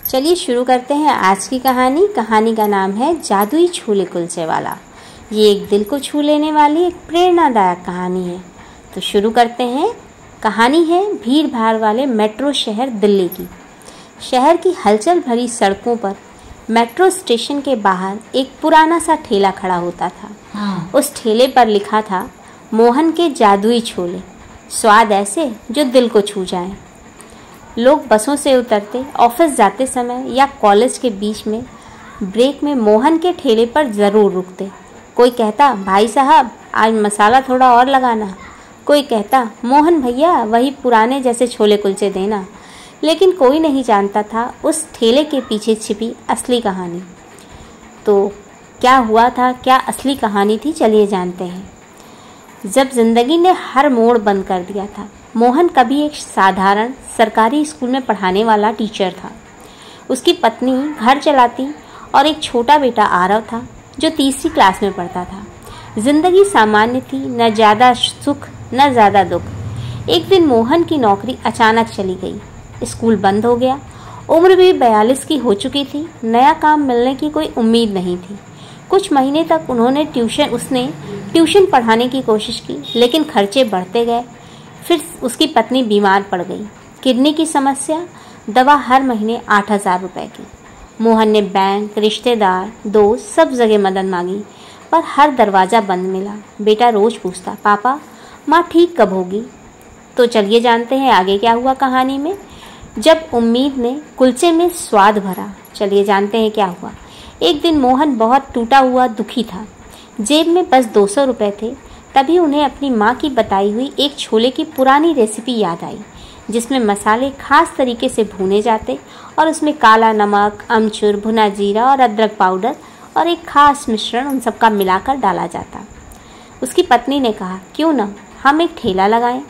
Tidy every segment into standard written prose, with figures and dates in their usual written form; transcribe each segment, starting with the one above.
चलिए शुरू करते हैं आज की कहानी। कहानी का नाम है जादुई छोले कुलचे वाला। ये एक दिल को छू लेने वाली एक प्रेरणादायक कहानी है। तो शुरू करते हैं। कहानी है भीड़ भाड़ वाले मेट्रो शहर दिल्ली की। शहर की हलचल भरी सड़कों पर मेट्रो स्टेशन के बाहर एक पुराना सा ठेला खड़ा होता था। उस ठेले पर लिखा था, मोहन के जादुई छोले, स्वाद ऐसे जो दिल को छू जाएं। लोग बसों से उतरते, ऑफिस जाते समय या कॉलेज के बीच में ब्रेक में मोहन के ठेले पर ज़रूर रुकते। कोई कहता, भाई साहब आज मसाला थोड़ा और लगाना। कोई कहता, मोहन भैया वही पुराने जैसे छोले कुलचे देना। लेकिन कोई नहीं जानता था उस ठेले के पीछे छिपी असली कहानी। तो क्या हुआ था, क्या असली कहानी थी, चलिए जानते हैं। जब जिंदगी ने हर मोड़ बंद कर दिया था, मोहन कभी एक साधारण सरकारी स्कूल में पढ़ाने वाला टीचर था। उसकी पत्नी घर चलाती और एक छोटा बेटा आरव था जो तीसरी क्लास में पढ़ता था। जिंदगी सामान्य थी, न ज़्यादा सुख न ज़्यादा दुख। एक दिन मोहन की नौकरी अचानक चली गई। स्कूल बंद हो गया। उम्र भी 42 की हो चुकी थी। नया काम मिलने की कोई उम्मीद नहीं थी। कुछ महीने तक उसने ट्यूशन पढ़ाने की कोशिश की, लेकिन खर्चे बढ़ते गए। फिर उसकी पत्नी बीमार पड़ गई, किडनी की समस्या, दवा हर महीने 8,000 रुपए की। मोहन ने बैंक, रिश्तेदार, दोस्त सब जगह मदद मांगी, पर हर दरवाज़ा बंद मिला। बेटा रोज़ पूछता, पापा माँ ठीक कब होगी। तो चलिए जानते हैं आगे क्या हुआ कहानी में। जब उम्मीद ने कुलचे में स्वाद भरा, चलिए जानते हैं क्या हुआ। एक दिन मोहन बहुत टूटा हुआ दुखी था। जेब में बस 200 रुपये थे। तभी उन्हें अपनी माँ की बताई हुई एक छोले की पुरानी रेसिपी याद आई, जिसमें मसाले खास तरीके से भुने जाते और उसमें काला नमक, अमचूर, भुना जीरा और अदरक पाउडर और एक खास मिश्रण उन सबका मिलाकर डाला जाता। उसकी पत्नी ने कहा, क्यों ना हम एक ठेला लगाएं,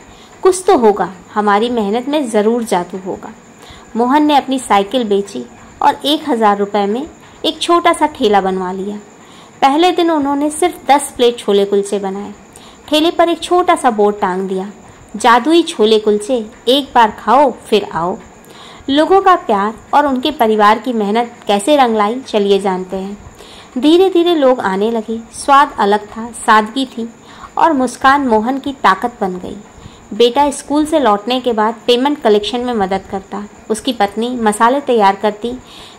कुछ तो होगा, हमारी मेहनत में ज़रूर जादू होगा। मोहन ने अपनी साइकिल बेची और 1,000 रुपये में एक छोटा सा ठेला बनवा लिया। पहले दिन उन्होंने सिर्फ 10 प्लेट छोले कुलचे बनाए। ठेले पर एक छोटा सा बोर्ड टांग दिया, जादुई छोले कुलचे, एक बार खाओ फिर आओ। लोगों का प्यार और उनके परिवार की मेहनत कैसे रंग लाई, चलिए जानते हैं। धीरे धीरे लोग आने लगे। स्वाद अलग था, सादगी थी और मुस्कान मोहन की ताकत बन गई। बेटा स्कूल से लौटने के बाद पेमेंट कलेक्शन में मदद करता। उसकी पत्नी मसाले तैयार करती।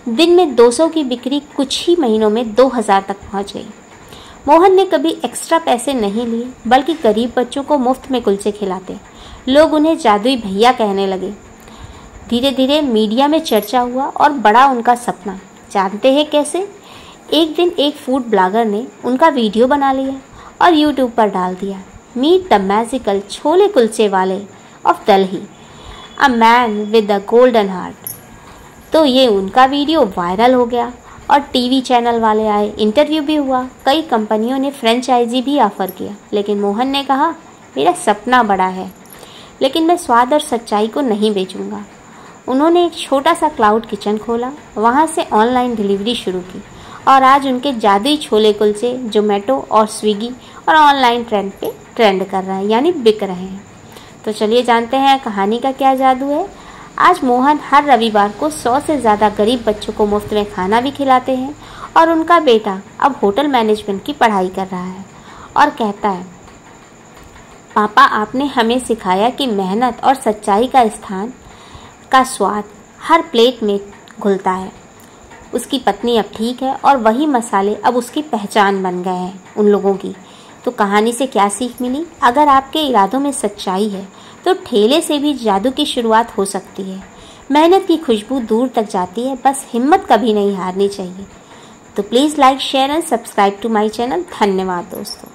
दिन में 200 की बिक्री कुछ ही महीनों में 2,000 तक पहुंच गई। मोहन ने कभी एक्स्ट्रा पैसे नहीं लिए, बल्कि गरीब बच्चों को मुफ्त में कुलचे खिलाते। लोग उन्हें जादुई भैया कहने लगे। धीरे धीरे मीडिया में चर्चा हुआ और बड़ा उनका सपना। जानते हैं कैसे? एक दिन एक फूड ब्लॉगर ने उनका वीडियो बना लिया और यूट्यूब पर डाल दिया, meet the magical chole kulche वाले of Delhi, a man with the golden heart. तो ये उनका वीडियो वायरल हो गया और टीवी चैनल वाले आए, इंटरव्यू भी हुआ। कई कंपनियों ने फ्रेंचाइजी भी ऑफर किया, लेकिन मोहन ने कहा, मेरा सपना बड़ा है, लेकिन मैं स्वाद और सच्चाई को नहीं बेचूंगा। उन्होंने एक छोटा सा क्लाउड किचन खोला, वहाँ से ऑनलाइन डिलीवरी शुरू की और आज उनके जादुई छोले कुलचे जोमेटो और स्विगी और ऑनलाइन ट्रेंड कर रहे हैं, यानी बिक रहे हैं। तो चलिए जानते हैं कहानी का क्या जादू है। आज मोहन हर रविवार को 100 से ज़्यादा गरीब बच्चों को मुफ्त में खाना भी खिलाते हैं और उनका बेटा अब होटल मैनेजमेंट की पढ़ाई कर रहा है और कहता है, पापा आपने हमें सिखाया कि मेहनत और सच्चाई का स्थान का स्वाद हर प्लेट में घुलता है। उसकी पत्नी अब ठीक है और वही मसाले अब उसकी पहचान बन गए हैं उन लोगों की। तो कहानी से क्या सीख मिली? अगर आपके इरादों में सच्चाई है तो ठेले से भी जादू की शुरुआत हो सकती है। मेहनत की खुशबू दूर तक जाती है, बस हिम्मत कभी नहीं हारनी चाहिए। तो please like, share and subscribe to my channel. धन्यवाद दोस्तों।